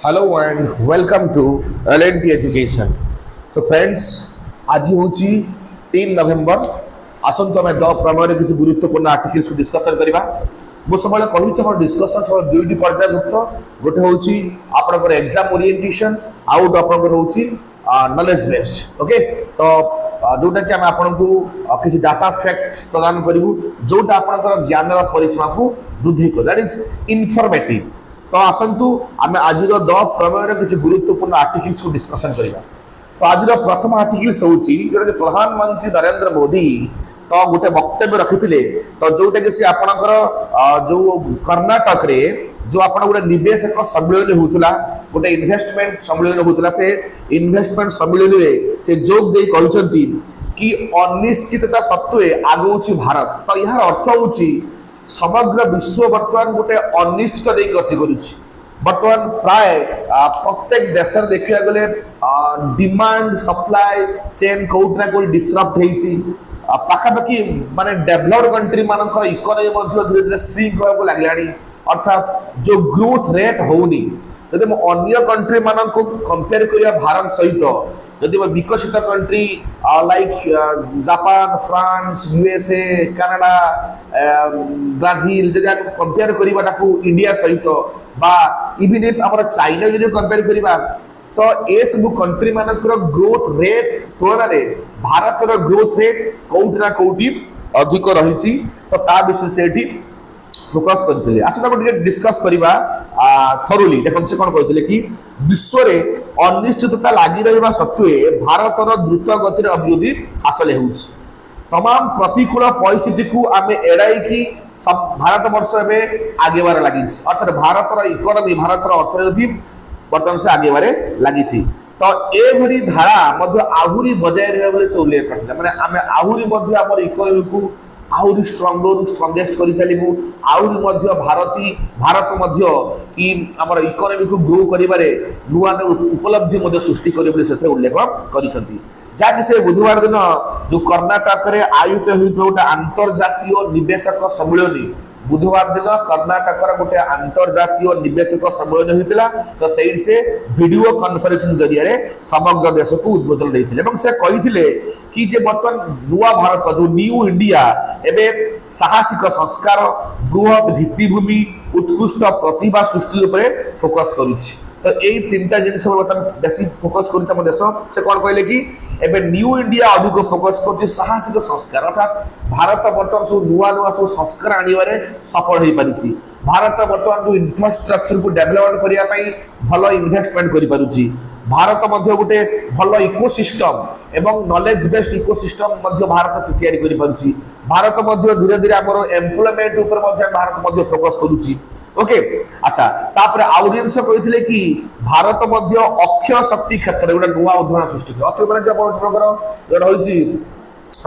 Hello and welcome to LNT Education. So friends, आज होची 3 नवेम्बर आसंत में द प्रमेय किसी गुरुत्वपूर्ण आर्टिकल्स को डिस्कशन करिबा। मो सबले कहि छ हमर डिस्कशन सब दुईटी पर्यायभुक्त गोटे होची आपनकर एग्जाम ओरिएंटेशन आउट आपनकर होची नॉलेज बेस्ड। ओके, तो जोटा कि हम आपनको किसी डाटा फैक्ट प्रदान करिवु जोटा आपनकर ज्ञान परिसीमा को वृद्धि कर, दैट इज इनफॉर्मेटिव। तो आसतु आम आज द प्रमेय किसी गुरुत्वपूर्ण आर्टिकल्स को डिस्कसन करिबा। तो आज प्रथम आर्टिकल्स होची जोटा प्रधानमंत्री नरेंद्र मोदी तो गोटे वक्तव्य रखिथिले, तो जोटा कि से आपनकर जो कर्नाटक रे जो आपन गोटे निवेशक सम्मेलन होतला, गोटे इन्वेस्टमेंट सम्मेलन होतला, से इन्वेस्टमेंट सम्मेलन रे से जोग दे कहउचंती कि अनिश्चितता सत्वे आगौची भारत। तो यार अर्थ होची समग्र विश्व वर्तमान गोटे अनिश्चित दे गति करुछि। वर्तमान प्राय प्रत्येक देश देखिया गले डिमांड सप्लाई चेन कोउट ना कोइ डिसरप्ट हेछि। पाखापाखि माने डेवलप्ड कंट्री मानकर इकोनॉमी मध्ये धीरे धीरे श्रिंक होबो लागलानी, अर्थात जो ग्रोथ रेट होनी यदि म अन्य कंट्री मानन को कंपेयर करिया भारत सहित यदि विकसित country like Japan, France, USA, Canada, Brazil जदि हम कंपेयर करिबा ताकू इंडिया सहित बा इवन इफ हमर चाइना जदि कंपेयर करिबा, तो ए सब कंट्री मानकर ग्रोथ रेट तुलना रे भारत रो ग्रोथ रेट कोउट ना कोउटी अधिक रहिछि। तो ता विषय से एठी फोकस करथिले। आछा तो डिस्कस करिबा थरोली। देखन से कोन कहथिले कि विश्व रे अनिश्चितता लागि रहबा सत्वे भारत रो द्रुत गति अभिवृद्धि हासिल हेउछि। तमाम प्रतिकूल परिस्थिति को आमे एड़ाई कि सब भारत वर्ष में आगे बार लागि, अर्थात भारत रो इकोनॉमी, भारत रो अर्थनीति वर्तमान से आगे बारे लागि। तो ए भरी धारा मध्य आहुरी बजाय रहबा बोले से उल्लेख करथिले, माने आमे आहुरी मध्य हमर इकोनॉमी को आहुरी स्ट्रंगेस्ट करि चलिबु, आहुरी मध्य भारत मध्य कि हमर इकोनॉमी को ग्रो करिबारे नुआ उपलब्धि मध्य सृष्टि करिबले से उल्लेख करिसंती। जाकि से बुधवार दिन जो कर्नाटक रे आयोजित होइतो अंतर्जातीय निवेशक सम्मेलन, बुधवार दिन कर्नाटक गोटे अंतर्जातीय निवेशक सम्मेलन होता। तो सही से वीडियो कॉन्फ्रेंसिंग जरिया समग्र देश को उद्बोधन देते से कही कि जे वर्तमान नुआ भारत जो न्यू इंडिया एबे साहसिक संस्कार, बृहत भित्तिभूमि, उत्कृष्ट प्रतिभा सृष्टि उपरे फोकस करुछि। तो यही तीनटा जिनिस बर्तमान बेसी फोकस करुछि हम देश। से कौन कहले कि एबे न्यू इंडिया अधिक फोकस कर साहसिक संस्कार, अर्थात भारत बर्तमान सब नुआ नुआ सब संस्कार आनिबारे सफल हो पारिछि। भारत बर्तमान जो इंफ्रास्ट्रक्चर को डेवलपमेंट करिया पई भलो इन्वेस्टमेंट करि पारुछि। भारत मध्य गोटे भलो इकोसिस्टम एवं नॉलेज बेस्ड इकोसिस्टम मध्य भारत तैयारी करि पारुछि। भारत मध्य धीरे धीरे हमर एम्प्लॉयमेंट ऊपर मध्य भारत मध्य फोकस करुछि। ओके, अच्छा तापर ऑडियंस कहिथिले कि भारत मध्य अक्षय शक्ति क्षेत्र गोटे नुआ उदाहरण सृष्टि कर। अक्षय माने जो प्रकार रहिछि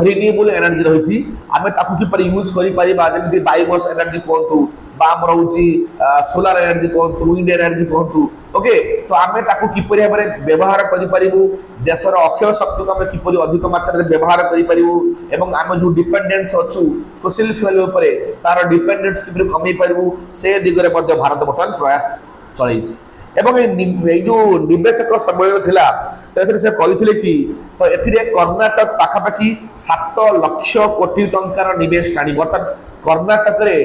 रिन्यूएबल एनर्जी रहिछि, आमे ताकू कि पर यूज करि परिबा, जेमिति बायोमास एनर्जी कोंतु बा हमर होछि सोलर एनर्जी कोंतु, विंड एनर्जी कोंतु। ओके, तो आमे ताकू किपरि भाबरे व्यवहार करि परिबु, देशर अक्षय शक्ति को आमे किपरि अधिक मात्रा रे व्यवहार करि परिबु, एवं आमे जो डिपेंडेंस अछु फॉसिल फ्यूल ऊपर तार डिपेंडेंस किपरि कमी परिबु, से दिगरे मध्ये भारत वर्तमान प्रयास चलैछि। एवं ये जो निवेशक सम्मेलन थिला तो एथिरे से कहिथिले कि तो एथिरे कर्नाटक पाखापाखि 7 लाख कोटी टंकार निवेश टाणी, अर्थात कर्नाटक रे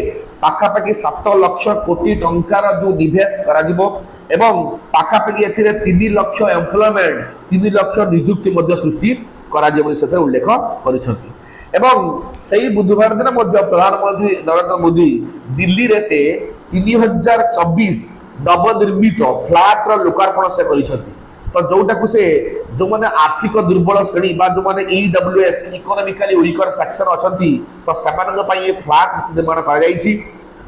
पाखापाखि 7 लाख कोटी टंकार जो निवेश करा जिवो एवं पाखापाखि एथिरे 3 लाख एम्प्लॉयमेंट, 3 लाख नियुक्ति मध्य सृष्टि करा जिवो से उल्लेख करिसथि। एवं सही बुधवार दिन मध्य प्रधानमंत्री नरेंद्र मोदी दिल्ली रे से 3024 नवनिर्मित फ्लैट रो लोकार्पण से करिसथि। तो जोटा को से जो माने आर्थिक दुर्बल श्रेणी बा जो माने ईडब्ल्यूएस इकोनॉमिकली वीकर सेक्शन अछंती, तो सेमानक पई ए फ्लैट निर्माण करा जाईछि,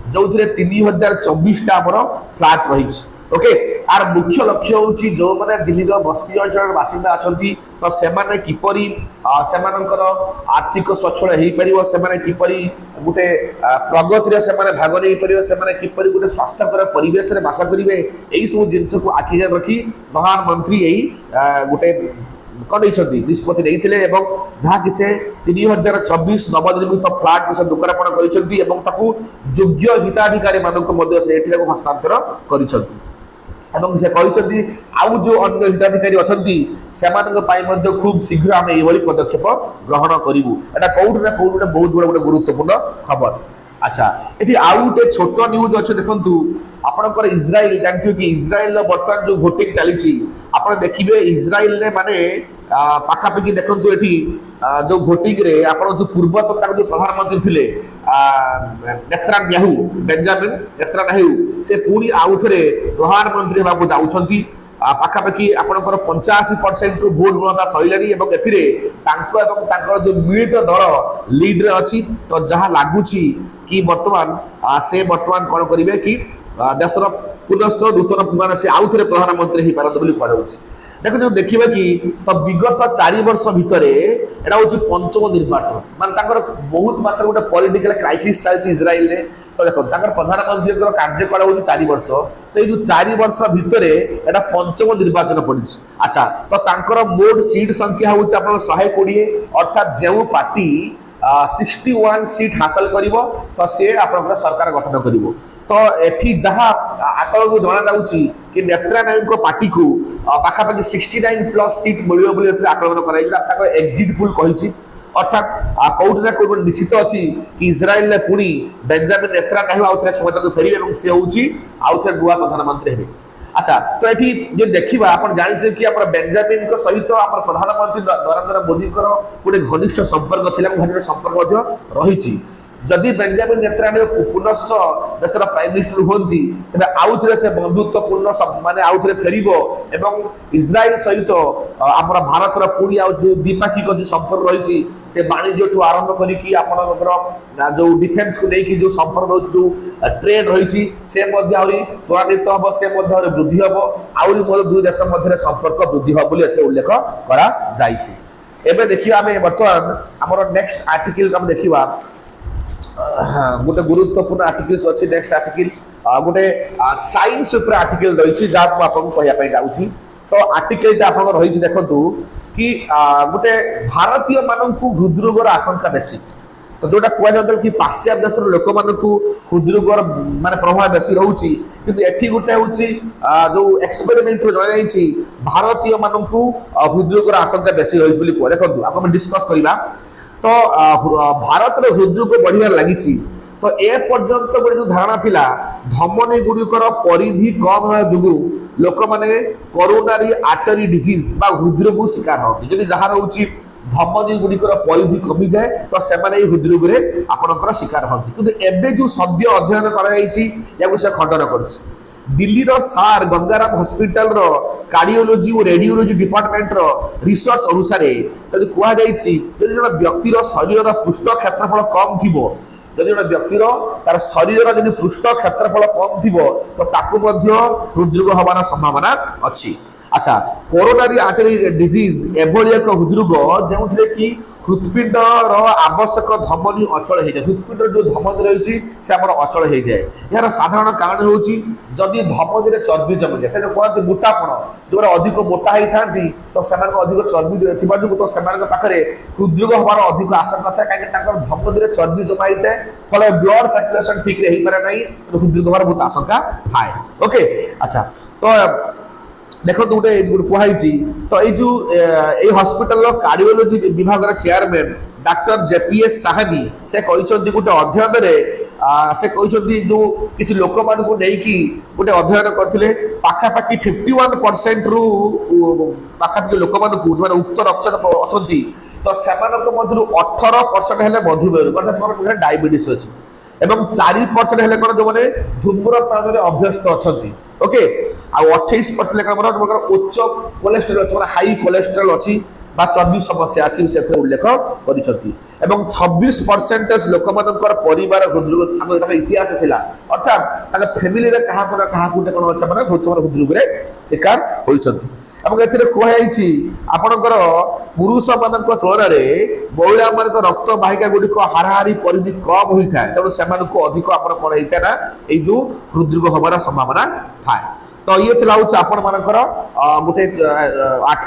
जोथिरे 3024 टा हमर फ्लैट रहिछि। ओके, आर मुख्य लक्ष्य होछि जो माने दिल्ली रो बस्ती अंचल बासिंदा अछंती, तो सेमाने किपरि सेमानकर आर्थिक स्वच्छल हेई परिबो, सेमाने किपरि गुटे प्रगति रे सेमाने भाग नै परिबो, सेमाने किपरि गुटे स्वास्थ्यकर परिवेश रे वास करिवे, एई सब जिंस को आखि रखी प्रधानमंत्री एई गुटे कणैछंती निष्पत्ति नैथिले एवं जहा कि से 3024 नवनिर्मित फ्लैट से लोकार्पण करिसंती एवं ताकू योग्य हिताधिकारी मानक मध्ये से एठी हस्तांतर करिसंती। এবং ସେ କହିଛନ୍ତି ଆଉ ଯେଉଁ ଅନ୍ୟ ହିତାଧିକାରୀ ଅଛନ୍ତି ସେମାନଙ୍କ ପାଇଁ ମଧ୍ୟ ଖୁବ୍ ଶୀଘ୍ର ଆମେ ଏଇଭଳି ପଦକ୍ଷେପ ଗ୍ରହଣ କରିବୁ। ଏଟା କୋଉଠି ନା କୋଉଠି ବହୁତ ବଡ଼ ଗୋଟେ ଗୁରୁତ୍ୱପୂର୍ଣ୍ଣ ଖବର। ଆଚ୍ଛା, ଏଠି ଆଉ ଗୋଟେ ଛୋଟ ନ୍ୟୁଜ୍ ଅଛି ଦେଖନ୍ତୁ। ଆପଣଙ୍କର ଇସ୍ରାଏଲ ଜାଣିଥିବେ କି ଇସ୍ରାଏଲର ବର୍ତ୍ତମାନ ଯେଉଁ ଭୋଟିଂ ଚାଲିଛି ଆପଣ ଦେଖିବେ ଇସ୍ରାଏଲରେ ମାନେ ପାଖାପାଖି ଦେଖନ୍ତୁ ଏଠି ଯେଉଁ ଭୋଟିଂରେ ଆପଣ ଯେଉଁ ପୂର୍ବତନ ତାଙ୍କ ଯେଉଁ ପ୍ରଧାନମନ୍ତ୍ରୀ ଥିଲେ ନେତ୍ରାନ୍ୟାହୁ ବେଞ୍ଜାମିନ୍ ନେତ୍ରାନ୍ୟାହୁ ସେ ପୁଣି ଆଉ ଥରେ ପ୍ରଧାନମନ୍ତ୍ରୀ ହେବାକୁ ଯାଉଛନ୍ତି। ପାଖାପାଖି ଆପଣଙ୍କର 85%ରୁ ଭୋଟ ଗଣତା ସରିଲାଣି ଏବଂ ଏଥିରେ ତାଙ୍କ ଏବଂ ତାଙ୍କର ଯେଉଁ ମିଳିତ ଦଳ ଲିଡ୍ରେ ଅଛି। ତ ଯାହା ଲାଗୁଛି କି ବର୍ତ୍ତମାନ ସେ ବର୍ତ୍ତମାନ କ'ଣ କରିବେ କି ଦେଶର ପୁନଃ ନୂତନ ମାନେ ସେ ଆଉ ଥରେ ପ୍ରଧାନମନ୍ତ୍ରୀ ହେଇପାରନ୍ତି ବୋଲି କୁହାଯାଉଛି। ଦେଖନ୍ତୁ ଦେଖିବା କି ତ ବିଗତ 4 ବର୍ଷ ଭିତରେ ଏଟା ହଉଛି ପଞ୍ଚମ ନିର୍ବାଚନ, ମାନେ ତାଙ୍କର ବହୁତ ମାତ୍ରାରେ ଗୋଟେ ପଲିଟିକାଲ କ୍ରାଇସିସ୍ ଚାଲିଛି ଇସ୍ରାଏଲରେ। ତ ଦେଖନ୍ତୁ ତାଙ୍କର ପ୍ରଧାନମନ୍ତ୍ରୀଙ୍କର କାର୍ଯ୍ୟକାଳ ହଉଛି 4 ବର୍ଷ, ତ ଏଇ ଯୋଉ 4 ବର୍ଷ ଭିତରେ ଏଟା ପଞ୍ଚମ ନିର୍ବାଚନ ପଡିଛି। ଆଚ୍ଛା, ତ ତାଙ୍କର ମୋଟ ସିଟ୍ ସଂଖ୍ୟା ହଉଛି ଆପଣ 120, ଅର୍ଥାତ୍ ଯେଉଁ ପାର୍ଟି 61 ସିଟ୍ ହାସଲ କରିବ ତ ସେ ଆପଣଙ୍କର ସରକାର ଗଠନ କରିବ। ତ ଏଠି ଯାହା ଆକଳନରୁ ଜଣାଯାଉଛି କି ନେତ୍ରାନ୍ୟାହୁଙ୍କ ପାର୍ଟିକୁ ପାଖାପାଖି 69+ ସିଟ୍ ମିଳିବ ବୋଲି ଏଥିରେ ଆକଳନ କରାଯାଇଛି। ତାଙ୍କର ଏକ୍ଜିଟ୍ ପୋଲ୍ କହିଛି, ଅର୍ଥାତ୍ କୋଉଠି ନା କୋଉଠି ନିଶ୍ଚିତ ଅଛି କି ଇସ୍ରାଏଲରେ ପୁଣି ବେଞ୍ଜାମିନ୍ ନେତ୍ରାନ୍ୟାହୁ ଆଉ ଥରେ କ୍ଷମତାକୁ ଫେରିବେ ଏବଂ ସେ ହେଉଛି ଆଉ ଥରେ ନୂଆ ପ୍ରଧାନମନ୍ତ୍ରୀ ହେବେ। আচ্ছা, তো এটি যে দেখিবা আপনার জানিছেন কি আমার বেঞ্জামিন সহিত আমার প্রধানমন্ত্রী নরেন্দ্র মোদীঙ্কর গোটে ঘনিষ্ঠ সম্পর্ক লা এবং ঘনিষ্ঠ সম্পর্ক রয়েছে। যদি বেঞ্জামিন নেত্রান্যাহু পুনশ্চ দেশের প্রাইম মিনিস্টর হুঁতি তবে আউথরে সে বন্ধুত্বপূর্ণ মানে আউথরে ফেরিব এবং ইসরায়েল সহিত আমার ভারতের পুরী আউ যে দ্বিপাক্ষিক যে সম্পর্ক রয়েছে সে বাণিজ্যঠু আরম্ভ করিকি আপনার যে ডিফেন্স কু নেই যে সম্পর্ক রয়েছে যে ট্রেড রয়েছে সে মধ্যে আহরি ত্বরান্বিত হব, সে মধ্যে আহরি বৃদ্ধি হব, আহরি মধ্যে দুই দেশ মধ্যে সম্পর্ক বৃদ্ধি হব বলে এতে উল্লেখ করা যাইছে। এবে দেখিবা আমি বর্তমান আমার নেক্সট আর্টিকেল আমি দেখিবা গোটে গুরুত্বপূর্ণ আর্টিকেলস আছে। নেক্সট আর্টিকেল গোটে সাইন্স উপরে আর্টিকেল রয়েছে যা মু আপনাকে কহিয়া যাচ্ছি। তো আর্টিকেলটা আপনার রয়েছে দেখন্তু কি গোটে ভারতীয় মানুষ হৃদরোগর আশঙ্কা বেশি। তো যেটা কুহযাওয়া কি পাশ্চাত্য দেশের লোক মানুষ হৃদরোগর মানে প্রভাব বেশি রয়েছে, কিন্তু এটি গোটে হচ্ছে যে এক্সপেরিমেন্ট জনাযাই ভারতীয় মানুষ হৃদরোগর আশঙ্কা বেশি রয়েছে বলে কুয়া। দেখুন আমি ডিসকস করা তো ভারতের হৃদরোগ বড়িবার লাগিছি। তো এ পর্যন্ত গোটে যে ধারণা লা ধমনী গুড়িকর পরিধি কম হওয়া যোগু লোক মানে করোনারি আর্টারি ডিজিজ বা হৃদরোগ শিকার হতে। যদি যাହାର হচ্ছে ধমনী গুড়িকর পরিধি কমি যায় তো সেমানে এই হৃদরোগরে আপনার শিকার হতে। কিন্তু এবে যে সদ্য অধ্যয়ন করা যাইছি ইয়াকু সে খণ্ডন করছে। দিল্লীর সার গঙ্গারাম হসপিটাল কার্ডিওলোজি ও রেডিওলোজি ডিপার্টমেন্টর রিসর্চ অনুসারে যদি কুহযাইছি যদি জনে ব্যক্তির শরীরের পৃষ্ঠ ক্ষেত্রফল কম থিব, যদি জনে ব্যক্তির তার শরীরের যদি পৃষ্ঠ ক্ষেত্রফল কম থিব তো তাকে মধ্য হৃদরোগ হবার সম্ভাবনা ଅଛି। আচ্ছা, করোনারি আর্টারি ডিজিজ এভাবে এক হৃদরোগ যে কি হৃৎপিণ্ডর আবশ্যক ধমনী অচল হয়ে যায়। হৃৎপিণ্ডর যে ধমনী রয়েছে সে আমার অচল হয়ে যায়। এর সাধারণ কারণ হচ্ছে যদি ধমনীরে চর্বি জমি যায়, সেটা কুহতি মোটাপণ, যেগুলো অধিক মোটা হয়ে থাকে তো সে অধিক চর্বি থাকা যোগ তো সে পাখে হৃদরোগ হবার অধিক আশঙ্কা থাকে, কারণ তাঁর ধমনীরে চর্বি জমা হয়ে থাকে, ফলে ব্লড সার্কুলেশন ঠিক হয়ে পড়ে না, হৃদরোগ হবার বহুত আশঙ্কা থাকে। ওকে, আচ্ছা, তো দেখো গোটে কুহাইছি তো এই যে এই হসপিটাল কার্ডিওলোজি বিভাগের চেয়ারম্যান ডাক্তার জেপিএস সাহানি সে କହିଛନ୍ତି গোটে অধ্যয়ନରେ সে କହିଛନ୍ତି যে কিছু লোক মানুষ নেইকি গোটে অধ্যয়ন করলে পাখাপাখি 51% রু পাখাপাখি লোক মানুষ মানে উক্ত রক্তচাপ অଛନ୍ତି তো সেମାନଙ୍କ ମଧ୍ୟରୁ 18% ହେଲେ ମଧୁମେହ ରୋଗ, ଅର୍ଥାৎ ସେମାନଙ୍କ ପାଖରେ ଡାଇବେଟିସ୍ ଅଛି এবং 4% ହେଲେ କ'ଣ ଯେଉଁମାନେ ଧୂମ୍ରପାନରେ ଅଭ୍ୟସ୍ତ ଅଛନ୍ତି। ওকে, ଆଉ 28% লেখার উচ্চ কোলেস্টেরল ଅଛି, মানে হাই কোলেস্টেরল ଅଛି বা চর্বি সমস্যা আছে সেথিরে উল্লেখ କରିଛନ୍ତି। এবং 26% ଲୋକମାନଙ୍କର ପରିବାର ହୃଦରୋଗ ଆମର ତାଙ୍କ ଇତିହାସ ଥିଲା, ଅର୍ଥାৎ ତାଙ୍କ ଫ୍ୟାମିଲିରେ କାହାକୁ ନା କାହାକୁ କ'ଣ ଅଛି ମାନେ ହୃଦରୋଗରେ ଶିକାର ହୋଇଛନ୍ତି। এবং এতে কুহযাইছি আপনার পুরুষମାନଙ୍କ তুলনায় মহিলাମାନଙ୍କ রক্ত বাহিকা গুড়িক হারাহারি পরিধি কম হয়ে থাকে, তেমন সে অধিক আপনার কোণ হয়ে না এই যে হৃদরোগ হবার সম্ভাবনা থাকে। তো ইয়ে লা হচ্ছে আপনার গোটে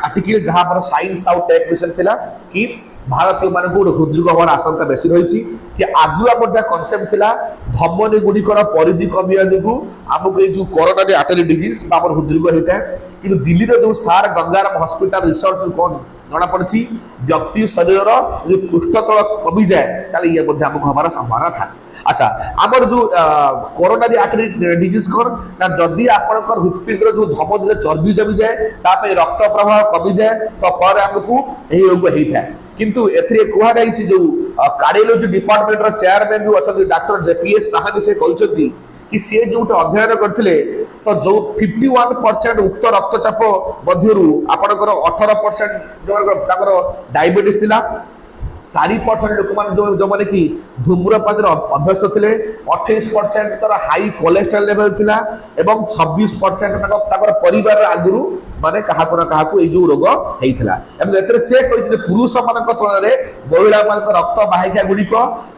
আর্টিকেল যা আমার সাইন্স আউ টেক মিশন লা কি भारतीय मान गोटे हृदरोग हमार आशंका बेसी रही कि आगुआ जहाँ कनसेप्ट थिला धमनी गुड़िकर परिधि कमिया जो आमको जो कोरोना आर्टरी डिजीज हृदरोग होता है कि दिल्ली जो सार गंगाराम हॉस्पिटल रिसर्च कौन जना पड़ी व्यक्ति शरीर जो पृष्ठतल कमी जाए ये आमको हमारा संभावना था। अच्छा आमर जो कोरोना आर्टरी डिजीज कौन ना जदि आपंकर हृदपिंड जो धमनी चर्बी जमी जाए ताप रक्त प्रवाह कमी जाए तो फल आमको यही रोग होता है किंतु एथिरे कुहा जाइछि जो कार्डियोलॉजी डिपार्टमेंट रो चेयरमैन जो अछन डॉक्टर जेपीएस साहानी से कहउछथि कि से जोटे अध्ययन करथिले तो जो 51% उक्त रक्तचाप मध्यरु आपनकर 18% जो ताकर डायबिटीज थिला 4% लोक मान जो माने कि धूम्रपान अभ्यस्त थे 28% तर हाई कोलेस्ट्रॉल लेवल थिला एवं 26% ताकर परिवार आगुरु माने काहाको ना काहाको ए जो रोग हेइथिला एवं एतरे से कहि पुरुष मानक तुलन रे महिला मानक रक्त वाहिका गुडिक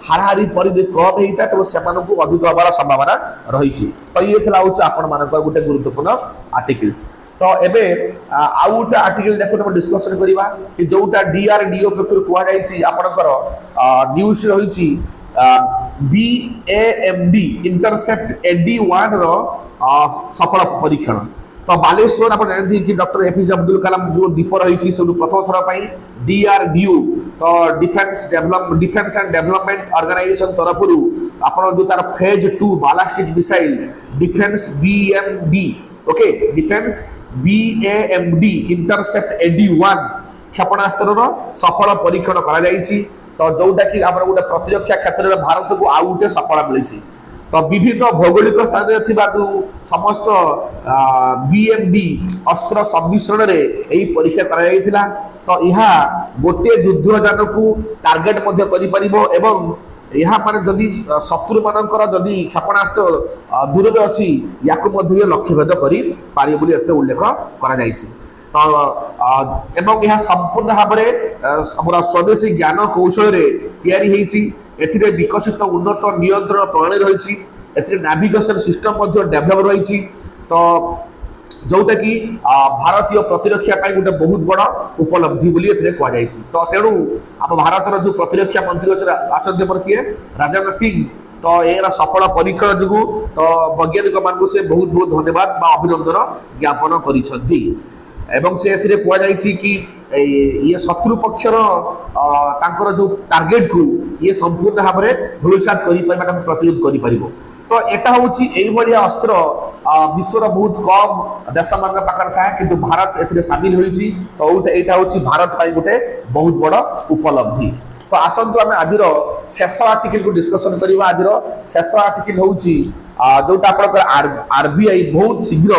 हाराहारी परिधि कम हेइता तो सेमानकु अधिक होबार संभावना रहिछि तो ये थिला होछ आपण मानक गोटे गुरुत्वपूर्ण आर्टिकल्स। तो एबे आउ गोटे आर्टिकल देखो तुम डिस्कशन करबा कि जोटा डीआरडीओ पक्षरु कुआ जाइछि आपनकर न्यूज रहिछि बीएएमडी इंटरसेप्ट एडी1 रो सफल परीक्षण। तो बालेश्वर आप जानते कि डॉक्टर एपीजे अब्दुल कलाम जो दीप रही सब प्रथम थर पर डीआरडीओ तो डिफेंस एंड डेवलपमेंट ऑर्गेनाइजेशन तरफ आप जो तार phase 2 ballistic missile defence BMD okay defence BAMD intercept एडी1 क्षेपणास्त्र सफल परीक्षण करा जाइछि। तो जोटा कि आम गोटे प्रतिरक्षा क्षेत्र में भारत को आउ गोटे सफल मिली तो विभिन्न भौगोलिक स्थान में जो समस्त बीएमडी अस्त्र सम्मिश्रण रे यही परीक्षा करा जाइथिला। तो यह गोटे युद्धजान को टार्गेट मध्य करि परिबो एवं यहाँ माने जदि शत्रु मानकर जदि क्षेपणास्त्र दूर में अच्छी या लक्ष्यभेद कर उल्लेख करा जाइछि। तो एवं यह संपूर्ण भाव में स्वदेशी ज्ञान कौशल तैयारी होइछि एथिरे विकसित उन्नत नियंत्रण प्रणाली रही एथिरे नेविगेशन सिस्टम डेभलप रही। तो जोटा कि भारतीय प्रतिरक्षा गोटे बहुत बड़ उपलब्धि बोली कहुई। तो तेणु आम भारतर जो प्रतिरक्षा मंत्री अच्छा किए राजनाथ सिंह तो यार सफल परीक्षण जो तो वैज्ञानिक मान से बहुत बहुत धन्यवाद अभिनंदन ज्ञापन कर से कहुई कि ये शत्रु पक्षर जो टार्गेट को ये संपूर्ण भाव में धूलिसात कर प्रतिरोध कर। तो यहाँ हूँ अस्त्र विश्वर बहुत कम देश मान पाखे था कि भारत ए सामिल होती तो यहाँ हूँ भारत गोटे बहुत बड़ उपलब्धि। तो आसतु आम आज शेष आर्टिकल को डिस्कसन करवा। आज शेष आर्टिकल हूँ जोटा आप आरबीआई बहुत शीघ्र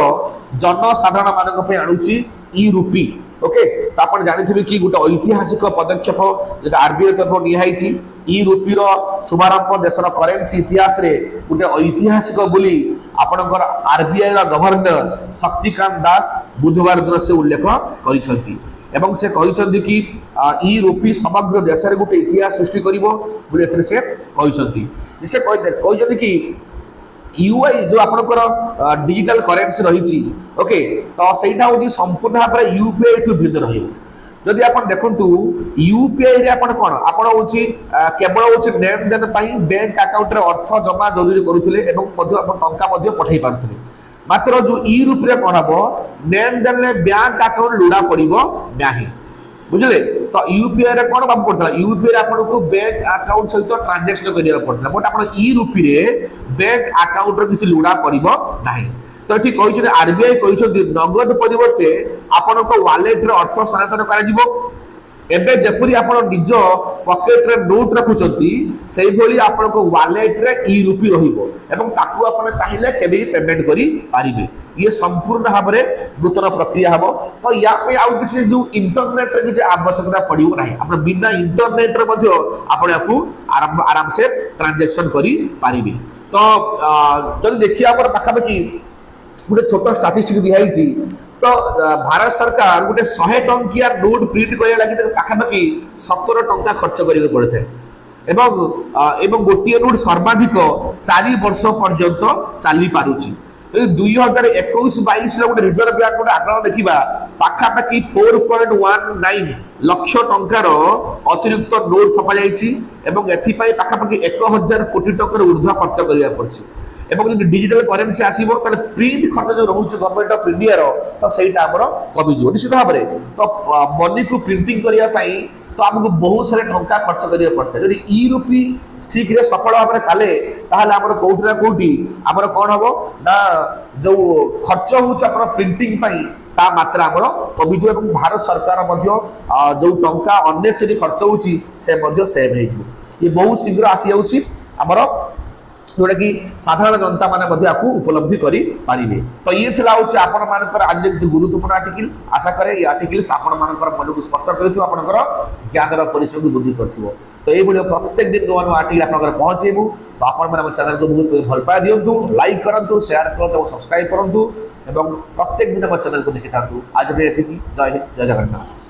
जनसाधारण मान आणुची ई रूपी ओके। तो आप जानते कि गोटे ऐतिहासिक पदक्षेप जो आरबीआई तरफ निहाई ई रूपीर शुभारंभ देशर करेन्सी इतिहास रे गोटे ऐतिहासिक बोली आपणकर आरबीआई गवर्नर शक्तिकांत दास बुधवार दिन से उल्लेख कर से कहते कि ई रूपी समग्र देश में गोटे इतिहास सृष्टि कर से कहते कि यूआई जो आपणकर डिजिटल करेन्सी रही ओके। तो सहीटा हूँ संपूर्ण भाव में यूपीआई ठू भिन्न रही। जदि आप देखु यूपीआई रे आपण कोन आपण होची केवल होची लेन देन पई बैंक अकाउंट रे अर्थ जमा जरूरी करूथिले एवं मध्ये आपण टंका मध्ये पठै पारथिले। मात्र जो ई रूप रे कोन हबो लेन देन रे बैंक अकाउंट लुडा पड़िबो नाही बुझले। तो यूपीआई रे कोन बाबू पड़थला यूपीआई रे आपण को बैंक अकाउंट सहित ट्रांजैक्शन करिया पड़थला बट आपण ई रूप रे बैंक अकाउंट रे किछि लुडा पड़िबो नाही। तो ठीक कही आरबीआई कही नगद परिवर्ते आपण वालेट रे अर्थ स्थानांतरण करा एबे जेपरी आपण निज पॉकेट रे नोट रखुचंती सेही भली आपण वालेट रे ई रूपी रहिबो एवं ताकू आपण चाहिले केबे पेमेंट करी पारिबे। ये संपूर्ण भाव में नूतन प्रक्रिया हम। तो या पे आउ किसी जो इंटरनेट रे किसी आवश्यकता पड़ो ना आप बिना इंटरनेट रे मध्य आपण आपको आराम से ट्रांजैक्शन करी पारिबे। तो जब देखिए आप पाखापाखि गोटे छोट स्टाटिस्टिक दिखाई तो भारत सरकार गोटे 100 टंकिया नोट प्रिंट करने लगी पाखापाखि 17 टंका खर्च करके पड़े एवं गोटे नोट सर्वाधिक 4 वर्ष पर्यंत चली पारुची। 2021-22 गोटे रिजर्व बैंक गोटे आंकड़ा देखा ପାଖାପାଖି 4.19 ଲକ୍ଷ ଟଙ୍କାର ଅତିରିକ୍ତ ନୋଟ ଛପା ଯାଇଛି ଏବଂ ଏଥିପାଇଁ ପାଖାପାଖି 1000 କୋଟି ଟଙ୍କାର ଉର୍ଦ୍ଧ୍ୱ ଖର୍ଚ୍ଚ କରିବାକୁ ପଡୁଛି এবং যদি ডিজিটাল করেন্সি আসিব তাহলে প্রিন্ট খরচ যে রହୁଛି গভর্নমেন্ট অফ ইন্ডিয়ার তো সেইটা আমার কমিଯିବ নিশ্চিত ভাবে তো মনিକୁ প্রিন্টিং করিয়া পাই তো আমাকে বহু সারা টঙ্কা খরচ করিয়া পড়তে যদি ই রুপি ঠিক রে সফল ভাবে চালে তাহলে আমার কোউটি না কোউটি আমার কোন হবো না যে খরচ হচ্ছে আপনার প্রিন্টিং পাই তা মাত্রা আমার কমিଯିବ এবং ভারত সরকার মধ্য যে টঙ্কা অন্নেসরি খরচ হচ্ছে সে মধ্য সেভ হয়ে যাব ये बहुत शीघ्र आसी जाउछि हमर जोटा कि साधारण जनता माने मध्य आपको उपलब्धि करि पारिबे तो ये थिला होछि आपण मानकर आज किछि गुरुत्वपूर्ण आर्टिकल आशा करे ये आर्टिकल्स आपण मानकर मन को स्पर्श करथियो आपनकर ज्ञान रो परिश्रम को वृद्धि करथियो तो ए वीडियो प्रत्येक दिन नवा नवा आर्टिकल आपनकर पहुंचेबु तो आपण माने हमर चैनल को बहुत भल पाए दियंतु लाइक करंतु शेयर करंतु और सब्सक्राइब करंतु एवं प्रत्येक दिन हमर चैनल को देखिथांतु आज बे एतिकी जय हिंद जय जगन्नाथ।